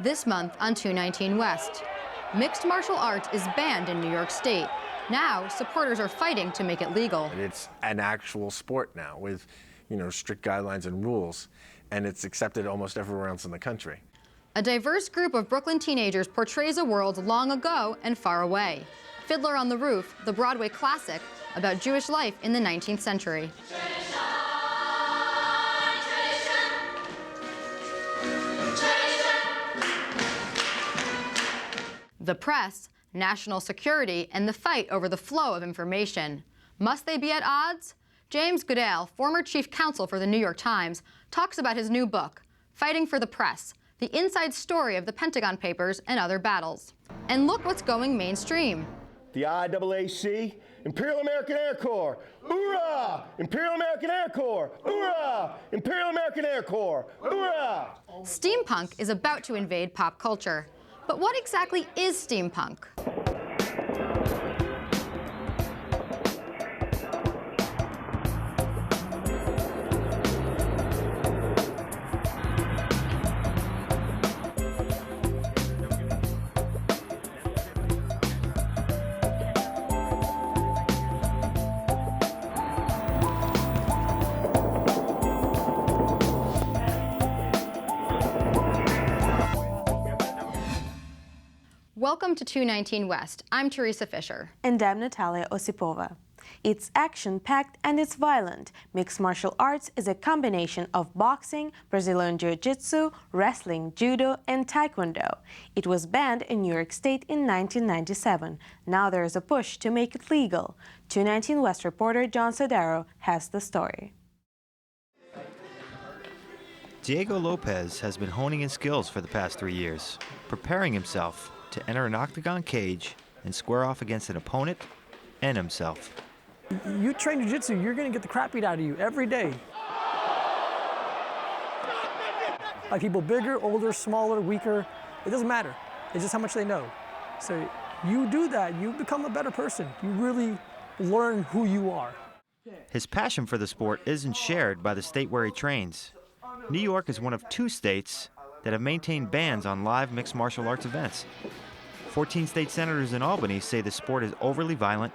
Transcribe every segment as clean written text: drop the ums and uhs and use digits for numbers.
This month on 219 West, mixed martial arts is banned in New York State. Now, supporters are fighting to make it legal. It's an actual sport now with, strict guidelines and rules, and it's accepted almost everywhere else in the country. A diverse group of Brooklyn teenagers portrays a world long ago and far away. Fiddler on the Roof, the Broadway classic about Jewish life in the 19th century. The press, national security, and the fight over the flow of information. Must they be at odds? James Goodall, former chief counsel for the New York Times, talks about his new book, Fighting for the Press, the inside story of the Pentagon Papers and other battles. And look what's going mainstream. The IAAC, Imperial American Air Corps, hoorah! Imperial American Air Corps, hoorah! Imperial American Air Corps, hoorah! Steampunk is about to invade pop culture. But what exactly is steampunk? Welcome to 219 West. I'm Teresa Fisher. And I'm Natalia Osipova. It's action-packed and it's violent. Mixed martial arts is a combination of boxing, Brazilian Jiu-Jitsu, wrestling, judo, and taekwondo. It was banned in New York State in 1997. Now there is a push to make it legal. 219 West reporter John Sodaro has the story. Diego Lopez has been honing his skills for the past 3 years, preparing himself to enter an octagon cage and square off against an opponent and himself. You train jiu-jitsu, you're gonna get the crap beat out of you every day. Like people bigger, older, smaller, weaker, it doesn't matter. It's just how much they know. So you do that, you become a better person. You really learn who you are. His passion for the sport isn't shared by the state where he trains. New York is one of 2 states that have maintained bans on live mixed martial arts events. 14 state senators in Albany say the sport is overly violent,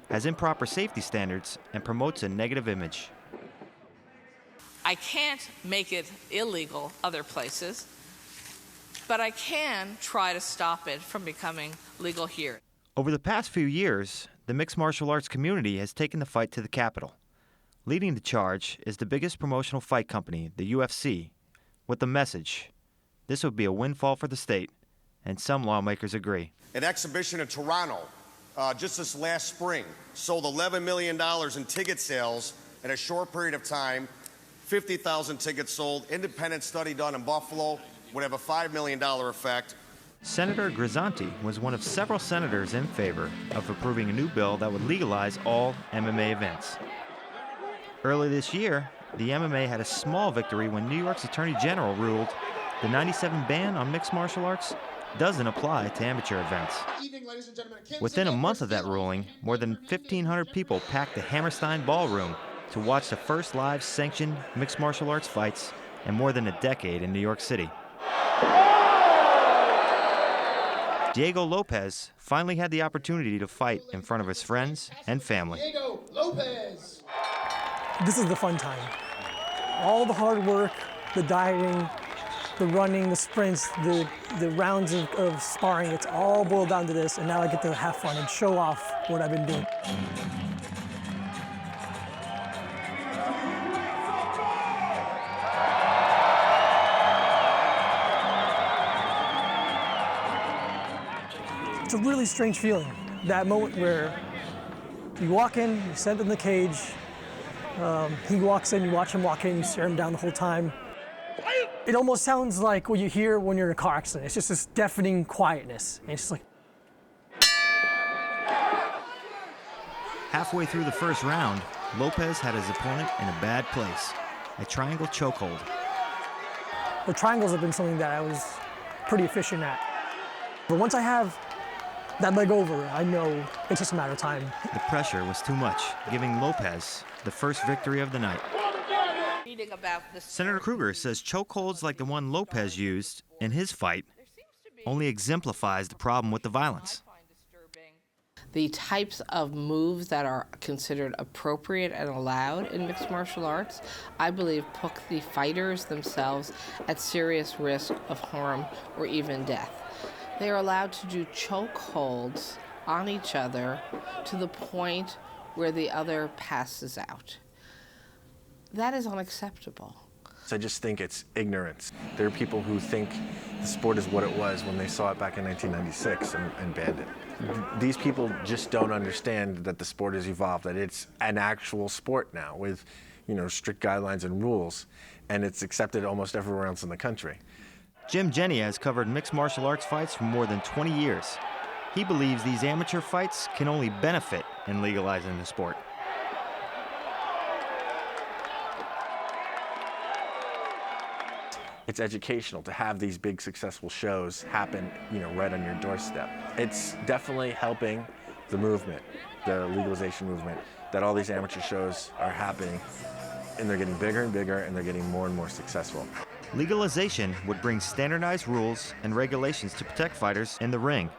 has improper safety standards, and promotes a negative image. I can't make it illegal other places, but I can try to stop it from becoming legal here. Over the past few years, the mixed martial arts community has taken the fight to the Capitol. Leading the charge is the biggest promotional fight company, the UFC, with the message, this would be a windfall for the state, and some lawmakers agree. An exhibition in Toronto just this last spring sold $11 million in ticket sales in a short period of time, 50,000 tickets sold. Independent study done in Buffalo would have a $5 million effect. Senator Grisanti was one of several senators in favor of approving a new bill that would legalize all MMA events. Early this year, the MMA had a small victory when New York's Attorney General ruled the '97 ban on mixed martial arts doesn't apply to amateur events. Within a month of that ruling, more than 1,500 people packed the Hammerstein Ballroom to watch the first live sanctioned mixed martial arts fights in more than a decade in New York City. Diego Lopez finally had the opportunity to fight in front of his friends and family. Diego Lopez! This is the fun time. All the hard work, the dieting, the running, the sprints, the rounds of sparring, it's all boiled down to this, and now I get to have fun and show off what I've been doing. It's a really strange feeling, that moment where you walk in, you set in the cage, he walks in, you watch him walk in, you stare him down the whole time. It almost sounds like what you hear when you're in a car accident. It's just this deafening quietness. And it's just like... Halfway through the first round, Lopez had his opponent in a bad place, a triangle chokehold. The triangles have been something that I was pretty efficient at. But once I have that leg over, I know it's just a matter of time. The pressure was too much, giving Lopez the first victory of the night. reading about this. Senator Kruger says chokeholds like the one Lopez used in his fight only exemplifies the problem with the violence. The types of moves that are considered appropriate and allowed in mixed martial arts, I believe, put the fighters themselves at serious risk of harm or even death. They are allowed to do chokeholds on each other to the point where the other passes out. That is unacceptable. I just think it's ignorance. There are people who think the sport is what it was when they saw it back in 1996 and banned it. These people just don't understand that the sport has evolved, that it's an actual sport now with, strict guidelines and rules, and it's accepted almost everywhere else in the country. Jim Jenny has covered mixed martial arts fights for more than 20 years. He believes these amateur fights can only benefit in legalizing the sport. It's educational to have these big successful shows happen, right on your doorstep. It's definitely helping the movement, the legalization movement, that all these amateur shows are happening, and they're getting bigger and bigger, and they're getting more and more successful. Legalization would bring standardized rules and regulations to protect fighters in the ring.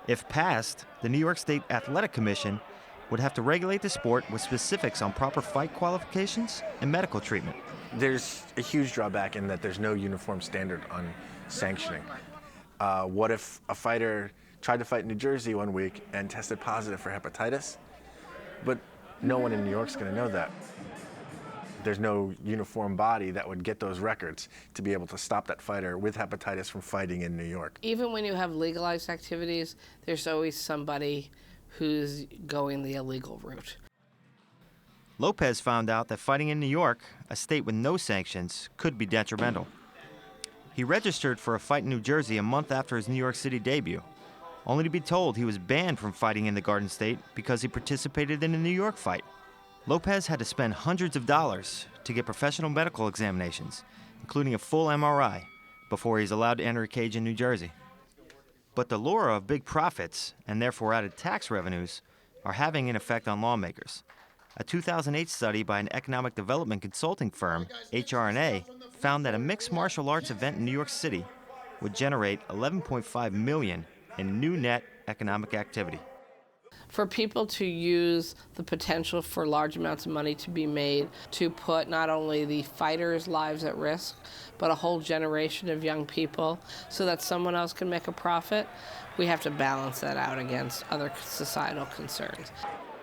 If passed, the New York State Athletic Commission would have to regulate the sport with specifics on proper fight qualifications and medical treatment. There's a huge drawback in that there's no uniform standard on sanctioning. What if a fighter tried to fight in New Jersey one week and tested positive for hepatitis? But no one in New York's going to know that. There's no uniform body that would get those records to be able to stop that fighter with hepatitis from fighting in New York. Even when you have legalized activities, there's always somebody who's going the illegal route. Lopez found out that fighting in New York, a state with no sanctions, could be detrimental. He registered for a fight in New Jersey a month after his New York City debut, only to be told he was banned from fighting in the Garden State because he participated in a New York fight. Lopez had to spend hundreds of dollars to get professional medical examinations, including a full MRI, before he's allowed to enter a cage in New Jersey. But the lure of big profits, and therefore added tax revenues, are having an effect on lawmakers. A 2008 study by an economic development consulting firm, HR&A, found that a mixed martial arts event in New York City would generate $11.5 million in new net economic activity. For people to use the potential for large amounts of money to be made to put not only the fighters' lives at risk, but a whole generation of young people so that someone else can make a profit, we have to balance that out against other societal concerns.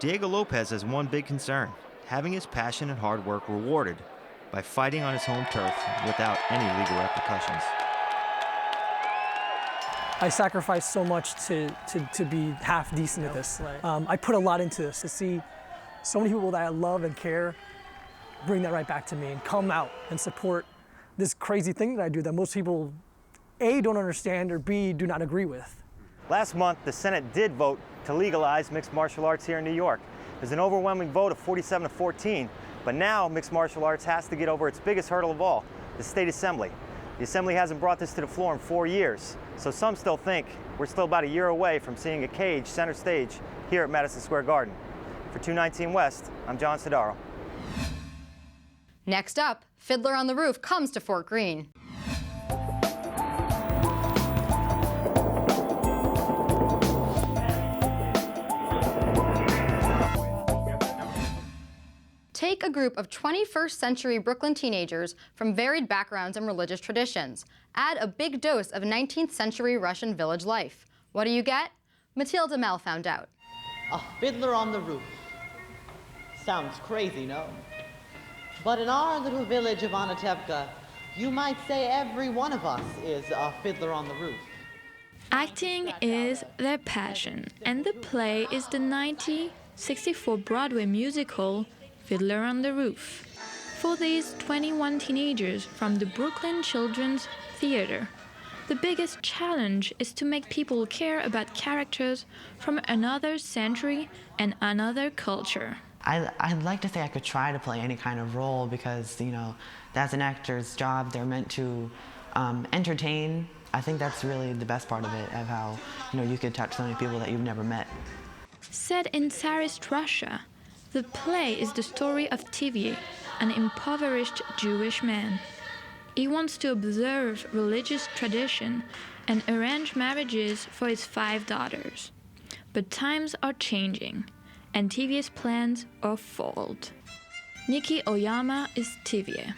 Diego Lopez has one big concern: having his passion and hard work rewarded by fighting on his home turf without any legal repercussions. I sacrificed so much to be half decent at this. I put a lot into this, to see so many people that I love and care bring that right back to me and come out and support this crazy thing that I do that most people, A, don't understand, or B, do not agree with. Last month, the Senate did vote to legalize mixed martial arts here in New York. There's an overwhelming vote of 47 to 14, but now mixed martial arts has to get over its biggest hurdle of all, the State Assembly. The Assembly hasn't brought this to the floor in 4 years, so some still think we're still about a year away from seeing a cage center stage here at Madison Square Garden. For 219 West, I'm John Sidaro. Next up, Fiddler on the Roof comes to Fort Greene. Take a group of 21st century Brooklyn teenagers from varied backgrounds and religious traditions. Add a big dose of 19th century Russian village life. What do you get? Matilda Mel found out. A fiddler on the roof. Sounds crazy, no? But in our little village of Anatevka, you might say every one of us is a fiddler on the roof. Acting is their passion, and the play is the 1964 Broadway musical Fiddler on the Roof. For these 21 teenagers from the Brooklyn Children's Theater, the biggest challenge is to make people care about characters from another century and another culture. I'd like to say I could try to play any kind of role because, that's an actor's job. They're meant to entertain. I think that's really the best part of it, of how, you could touch so many people that you've never met. Set in Tsarist Russia, the play is the story of Tivie, an impoverished Jewish man. He wants to observe religious tradition and arrange marriages for his 5 daughters. But times are changing, and TV's plans are foiled. Nikki Oyama is TV.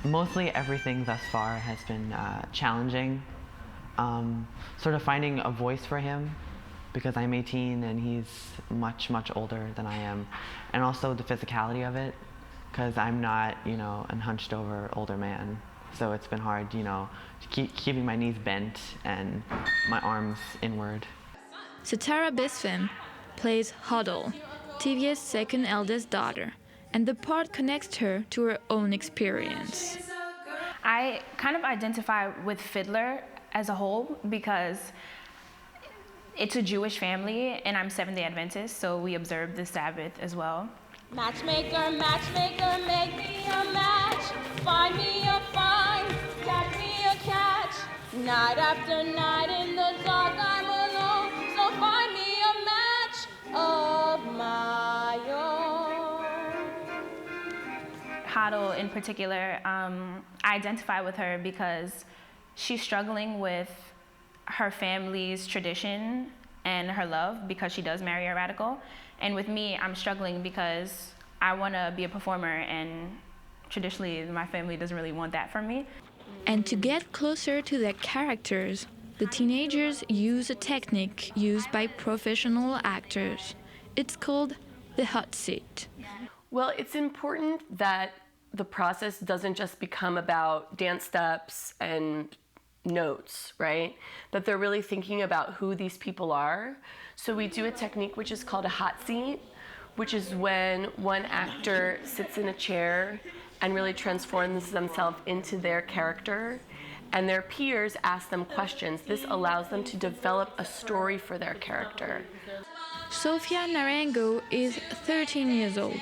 Mostly everything thus far has been challenging. Sort of finding a voice for him, because I'm 18 and he's much, much older than I am. And also the physicality of it, because I'm not, a hunched over older man. So it's been hard, to keeping my knees bent and my arms inward. Sitara Bisfim plays Goodall, TV's second eldest daughter, and the part connects her to her own experience. I kind of identify with Fiddler as a whole because it's a Jewish family and I'm Seventh-day Adventist, so we observe the Sabbath as well. Matchmaker, matchmaker, make me a match. Find me a find, catch me a catch. Night after night in the dark I'm alone, so find me a match of my own. Goodall in particular, I identify with her because she's struggling with her family's tradition and her love because she does marry a radical. And with me, I'm struggling because I want to be a performer and traditionally my family doesn't really want that from me. And to get closer to their characters, the teenagers use a technique used by professional actors. It's called the hot seat. Well, it's important that the process doesn't just become about dance steps and notes, right? That they're really thinking about who these people are. So we do a technique which is called a hot seat, which is when one actor sits in a chair and really transforms themselves into their character, and their peers ask them questions. This allows them to develop a story for their character. Sofia Narango is 13 years old.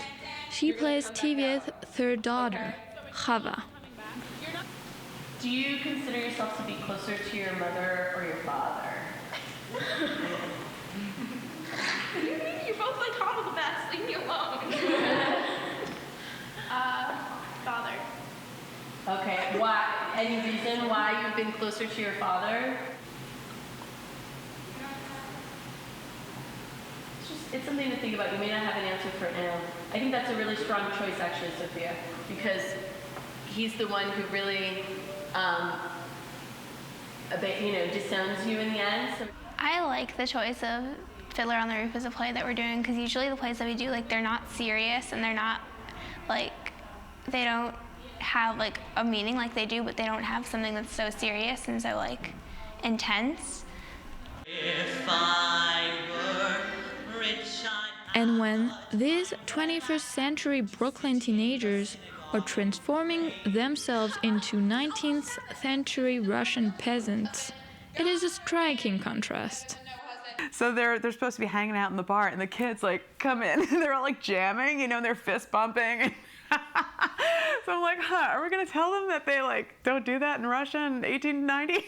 She plays TV's third daughter, Chava. Do you consider yourself to be closer to your mother or your father? You're both like hot with the best, leave me alone. Father. Okay, why? Any reason why you've been closer to your father? It's something to think about. You may not have an answer for it now. I think that's a really strong choice, actually, Sophia, because he's the one who really, disowns you in the end. So. I like the choice of Fiddler on the Roof as a play that we're doing, because usually the plays that we do, they're not serious and they're not, they don't have, a meaning like they do, but they don't have something that's so serious and so, intense. If I were rich, And when these 21st century Brooklyn teenagers are transforming themselves into 19th century Russian peasants, it is a striking contrast. So they're supposed to be hanging out in the bar, and the kids come in, and they're all jamming, they're fist bumping. So I'm like, are we gonna tell them that they don't do that in Russia in 1890?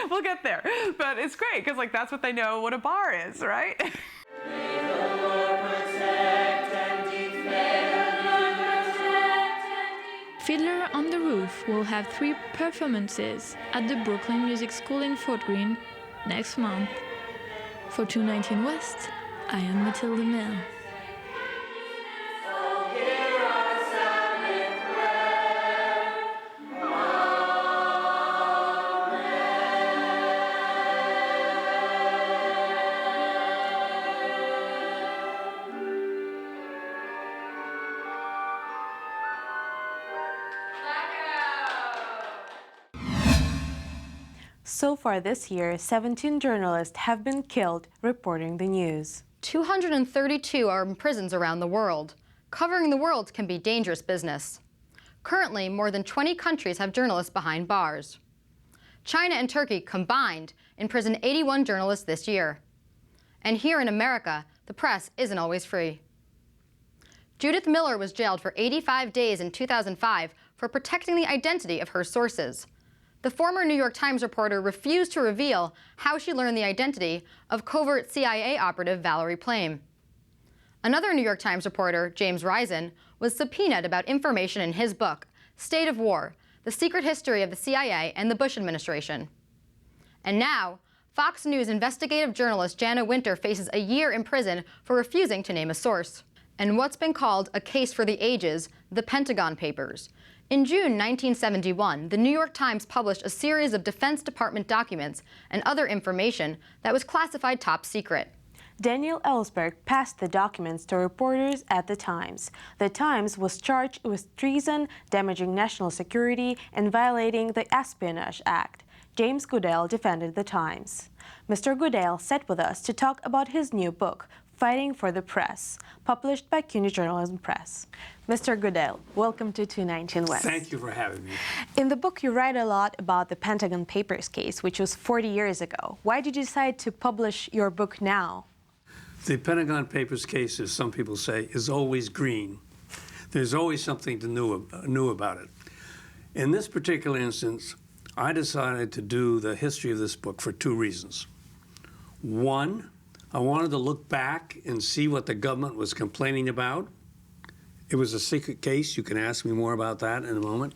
We'll get there, but it's great because that's what they know what a bar is, right? may the Lord protect and defend. Fiddler on the Roof will have 3 performances at the Brooklyn Music School in Fort Greene next month. For 219 West, I am Matilda Mill. So far this year, 17 journalists have been killed reporting the news. 232 are in prisons around the world. Covering the world can be dangerous business. Currently, more than 20 countries have journalists behind bars. China and Turkey combined imprisoned 81 journalists this year. And here in America, the press isn't always free. Judith Miller was jailed for 85 days in 2005 for protecting the identity of her sources. The former New York Times reporter refused to reveal how she learned the identity of covert CIA operative Valerie Plame. Another New York Times reporter, James Risen, was subpoenaed about information in his book, State of War: The Secret History of the CIA and the Bush Administration. And now, Fox News investigative journalist Jana Winter faces a year in prison for refusing to name a source. And what's been called a case for the ages, the Pentagon Papers. In June 1971, the New York Times published a series of Defense Department documents and other information that was classified top secret. Daniel Ellsberg passed the documents to reporters at the Times. The Times was charged with treason, damaging national security, and violating the Espionage Act. James Goodall defended the Times. Mr. Goodall sat with us to talk about his new book, Fighting for the Press, published by CUNY Journalism Press. Mr. Goodall, welcome to 219 West. Thank you for having me. In the book, you write a lot about the Pentagon Papers case, which was 40 years ago. Why did you decide to publish your book now? The Pentagon Papers case, as some people say, is always green. There's always something new about it. In this particular instance, I decided to do the history of this book for two reasons. One, I wanted to look back and see what the government was complaining about. It was a secret case. You can ask me more about that in a moment.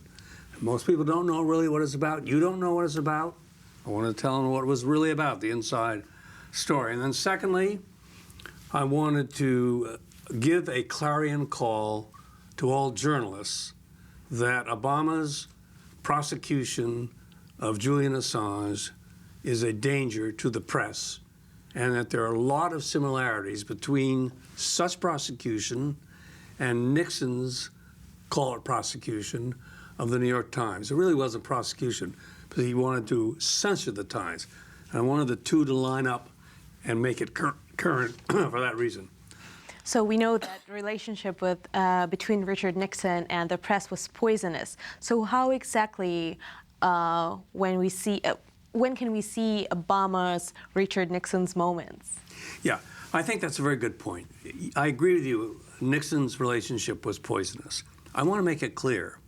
Most people don't know really what it's about. You don't know what it's about. I wanted to tell them what it was really about, the inside story. And then secondly, I wanted to give a clarion call to all journalists that Obama's prosecution of Julian Assange is a danger to the press, and that there are a lot of similarities between such prosecution and Nixon's, call it prosecution, of the New York Times. It really wasn't prosecution, but he wanted to censor the Times. And I wanted the two to line up and make it current for that reason. So we know that the relationship with, between Richard Nixon and the press was poisonous. So how exactly, when can we see Obama's Richard Nixon's moments? Yeah, I think that's a very good point. I agree with you. Nixon's relationship was poisonous. I want to make it clear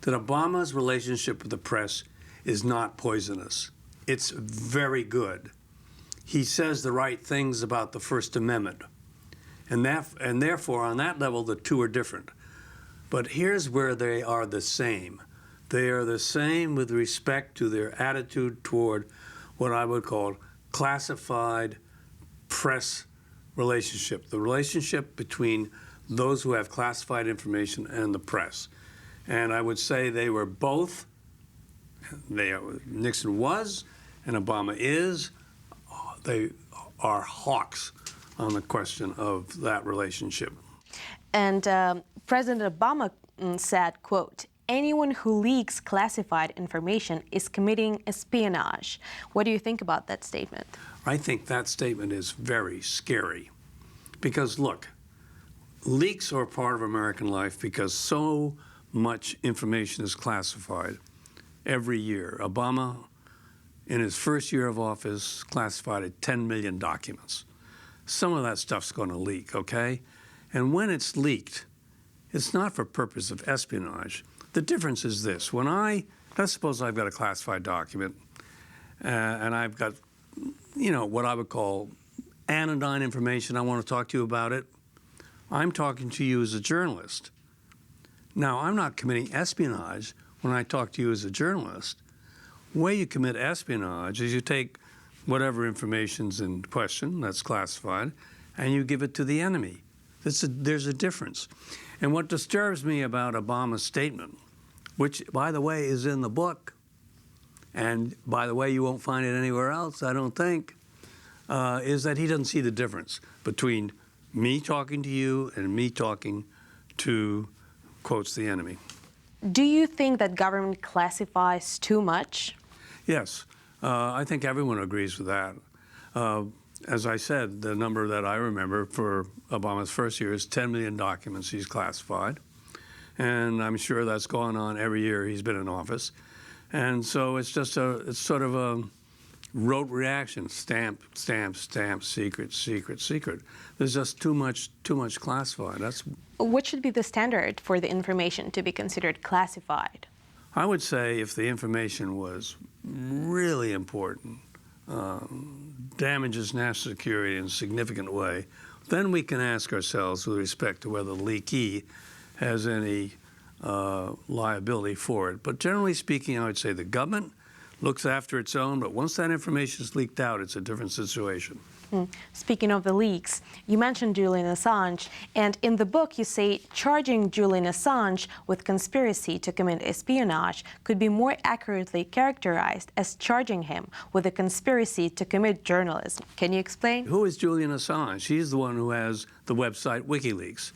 that Obama's relationship with the press is not poisonous. It's very good. He says the right things about the First Amendment. And therefore, on that level, the two are different. But here's where they are the same. They are the same with respect to their attitude toward what I would call classified press relationship, the relationship between those who have classified information and the press. And I would say they were both, Nixon was and Obama is, they are hawks on the question of that relationship. And President Obama said, quote, "Anyone who leaks classified information is committing espionage." What do you think about that statement? I think that statement is very scary. Because look, leaks are part of American life because so much information is classified every year. Obama, in his first year of office, classified 10 million documents. Some of that stuff's going to leak, okay? And when it's leaked, it's not for purpose of espionage. The difference is this. Let's suppose I've got a classified document and I've got, what I would call anodyne information. I want to talk to you about it. I'm talking to you as a journalist. Now, I'm not committing espionage when I talk to you as a journalist. The way you commit espionage is you take whatever information's in question that's classified and you give it to the enemy. There's a difference. And what disturbs me about Obama's statement, which, by the way, is in the book, and by the way, you won't find it anywhere else, I don't think, is that he doesn't see the difference between me talking to you and me talking to, quotes, the enemy. Do you think that government classifies too much? Yes, I think everyone agrees with that. As I said, the number that I remember for Obama's first year is 10 million documents he's classified. And I'm sure that's gone on every year he's been in office. And so it's just it's sort of a rote reaction, stamp, stamp, stamp, secret, secret, secret. There's just too much classified. What should be the standard for the information to be considered classified? I would say if the information was really important, damages national security in a significant way, then we can ask ourselves with respect to whether the leakee has any liability for it. But generally speaking, I would say the government looks after its own, but once that information is leaked out, it's a different situation. Speaking of the leaks, you mentioned Julian Assange, and in the book you say charging Julian Assange with conspiracy to commit espionage could be more accurately characterized as charging him with a conspiracy to commit journalism. Can you explain? Who is Julian Assange? He's the one who has the website WikiLeaks.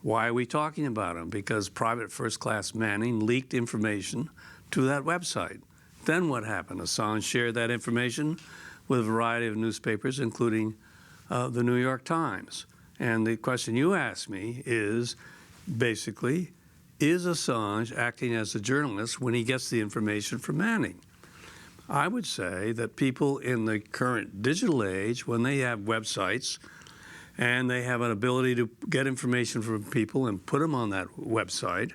Why are we talking about him? Because Private First Class Manning leaked information to that website. Then what happened? Assange shared that information with a variety of newspapers, including the New York Times. And the question you asked me is, basically, is Assange acting as a journalist when he gets the information from Manning? I would say that people in the current digital age, when they have websites and they have an ability to get information from people and put them on that website,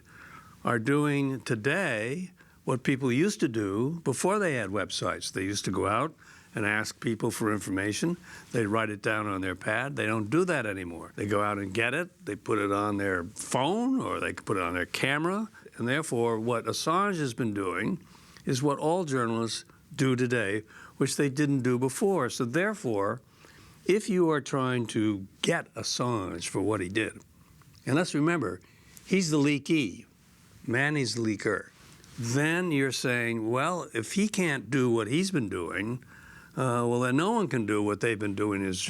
are doing today what people used to do before they had websites. They used to go out and ask people for information. They'd write it down on their pad. They don't do that anymore. They go out and get it. They put it on their phone or they put it on their camera. And therefore, what Assange has been doing is what all journalists do today, which they didn't do before. So therefore, if you are trying to get Assange for what he did, and let's remember, he's the leakee, Manning's the leaker, then you're saying, well, if he can't do what he's been doing, well, then no one can do what they've been doing as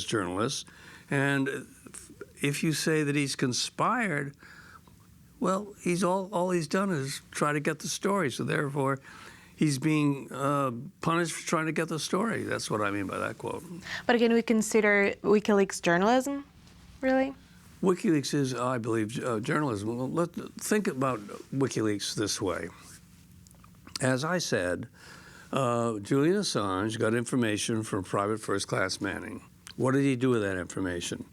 journalists. And if you say that he's conspired, well, he's all he's done is try to get the story. So therefore, he's being punished for trying to get the story. That's what I mean by that quote. But can we consider WikiLeaks journalism, really? WikiLeaks is, I believe, journalism. Well, let's think about WikiLeaks this way. As I said, Julian Assange got information from Private First Class Manning. What did he do with that information?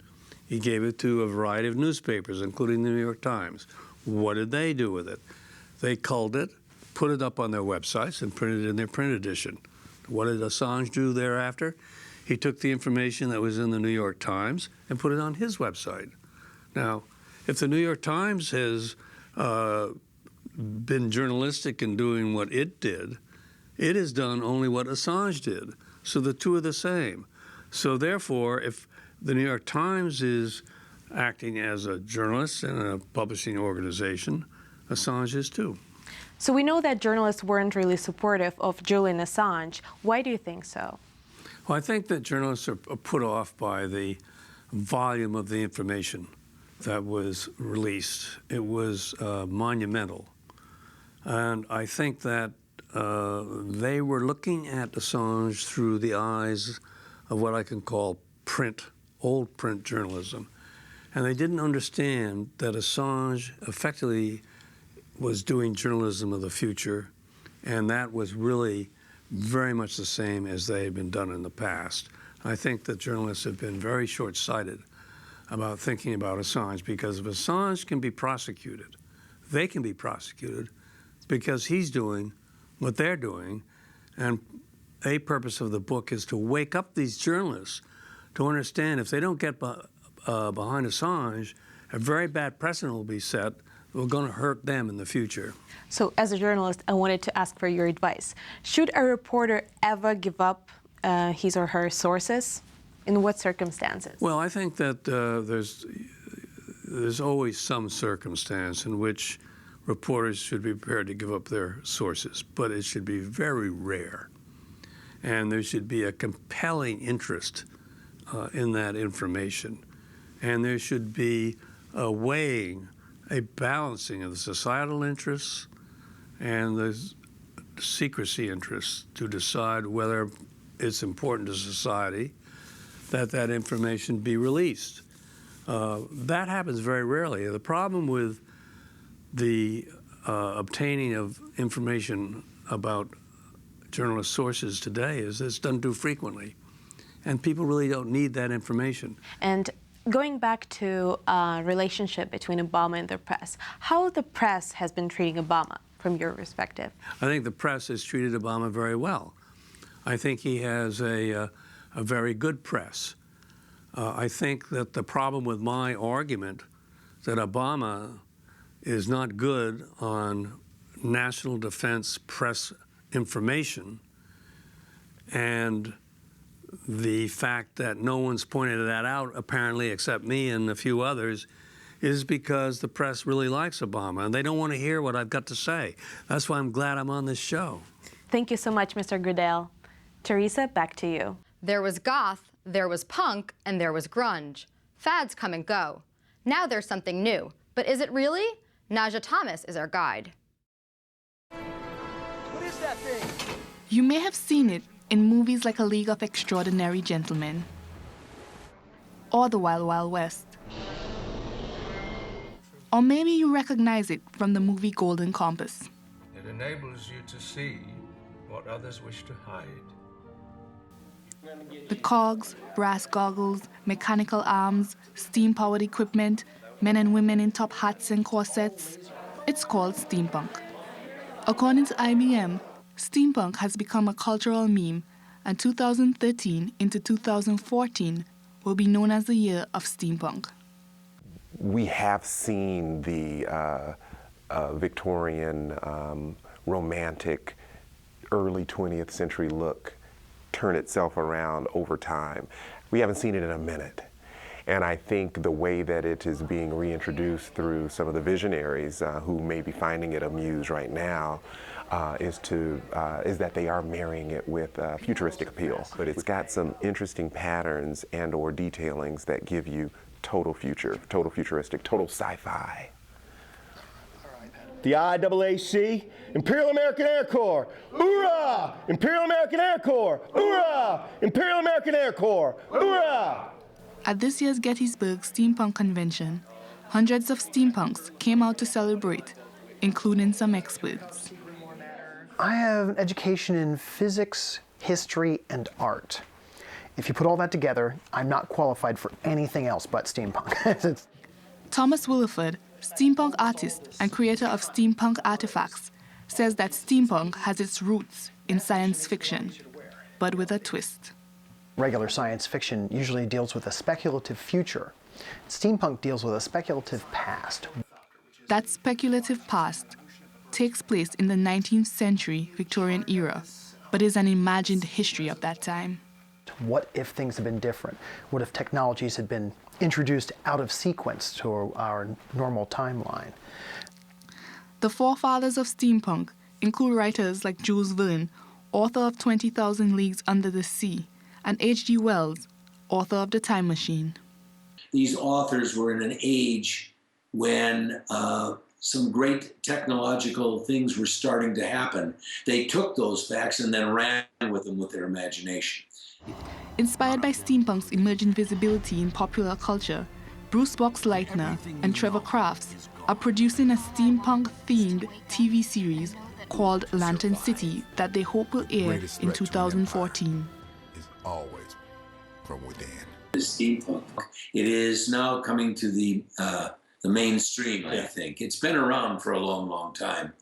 He gave it to a variety of newspapers, including the New York Times. What did they do with it? They culled it, put it up on their websites, and printed it in their print edition. What did Assange do thereafter? He took the information that was in the New York Times and put it on his website. Now, if the New York Times has been journalistic in doing what it did, it has done only what Assange did. So the two are the same. So therefore, if the New York Times is acting as a journalist and a publishing organization, Assange is too. So we know that journalists weren't really supportive of Julian Assange. Why do you think so? Well, I think that journalists are put off by the volume of the information that was released. It was monumental. And I think that they were looking at Assange through the eyes of what I can call old print journalism. And they didn't understand that Assange effectively was doing journalism of the future, and that was really very much the same as they had been done in the past. I think that journalists have been very short-sighted about thinking about Assange, because if Assange can be prosecuted, they can be prosecuted because he's doing what they're doing. And a purpose of the book is to wake up these journalists to understand if they don't get behind Assange, a very bad precedent will be set. We're going to hurt them in the future. So as a journalist, I wanted to ask for your advice. Should a reporter ever give up his or her sources? In what circumstances? Well, I think that there's always some circumstance in which reporters should be prepared to give up their sources, but it should be very rare. And there should be a compelling interest in that information. And there should be a weighing, a balancing of the societal interests and the secrecy interests to decide whether it's important to society that information be released. That happens very rarely. The problem with the obtaining of information about journalist sources today is it's done too frequently, and people really don't need that information. And going back to relationship between Obama and the press, how the press has been treating Obama from your perspective? I think the press has treated Obama very well. I think he has a very good press. I think that the problem with my argument that Obama is not good on national defense press information, and the fact that no one's pointed that out, apparently, except me and a few others, is because the press really likes Obama, and they don't want to hear what I've got to say. That's why I'm glad I'm on this show. Thank you so much, Mr. Goodall. Teresa, back to you. There was goth, there was punk, and there was grunge. Fads come and go. Now there's something new. But is it really? Naja Thomas is our guide. What is that thing? You may have seen it in movies like A League of Extraordinary Gentlemen or The Wild Wild West. Or maybe you recognize it from the movie Golden Compass. It enables you to see what others wish to hide. The cogs, brass goggles, mechanical arms, steam-powered equipment, men and women in top hats and corsets. It's called steampunk. According to IBM, steampunk has become a cultural meme, and 2013 into 2014 will be known as the year of steampunk. We have seen the Victorian, romantic, early 20th century look turn itself around over time. We haven't seen it in a minute. And I think the way that it is being reintroduced through some of the visionaries who may be finding it amused right now is that they are marrying it with futuristic appeal. But it's got some interesting patterns and or detailings that give you total future, total futuristic, total sci-fi. The IAAC, Imperial American Air Corps, hoorah! Imperial American Air Corps, hoorah! Imperial American Air Corps, hoorah! At this year's Gettysburg Steampunk Convention, hundreds of steampunks came out to celebrate, including some experts. I have an education in physics, history, and art. If you put all that together, I'm not qualified for anything else but steampunk. Thomas Williford, steampunk artist and creator of steampunk artifacts, says that steampunk has its roots in science fiction, but with a twist. Regular science fiction usually deals with a speculative future. Steampunk deals with a speculative past. That speculative past takes place in the 19th century Victorian era, but is an imagined history of that time. What if things had been different? What if technologies had been introduced out of sequence to our normal timeline? The forefathers of steampunk include writers like Jules Verne, author of 20,000 Leagues Under the Sea, and H.G. Wells, author of The Time Machine. These authors were in an age when some great technological things were starting to happen. They took those facts and then ran with them with their imagination. Inspired by steampunk's emerging visibility in popular culture, Bruce Boxleitner and Trevor Crafts are producing a steampunk-themed TV series called Lantern City that they hope will air in 2014. Always from within. Steampunk. It is now coming to the mainstream, I think. It's been around for a long, long time,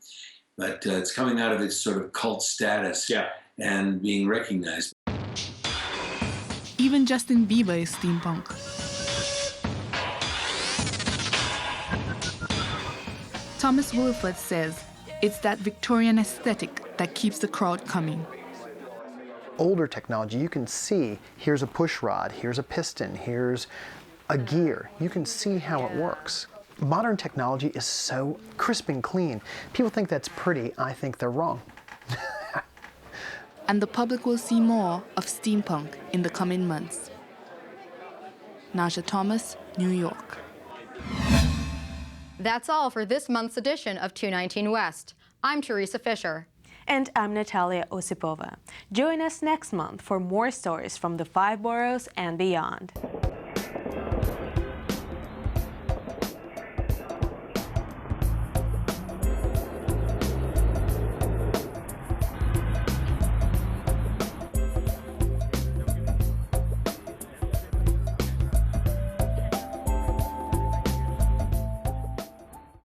but it's coming out of its sort of cult status and being recognized. Even Justin Bieber is steampunk. Thomas Williford says it's that Victorian aesthetic that keeps the crowd coming. Older technology, you can see, here's a push rod, here's a piston, here's a gear. You can see how it works. Modern technology is so crisp and clean. People think that's pretty. I think they're wrong. And the public will see more of steampunk in the coming months. Naja Thomas, New York. That's all for this month's edition of 219 West. I'm Teresa Fisher. And I'm Natalia Osipova. Join us next month for more stories from the 5 boroughs and beyond.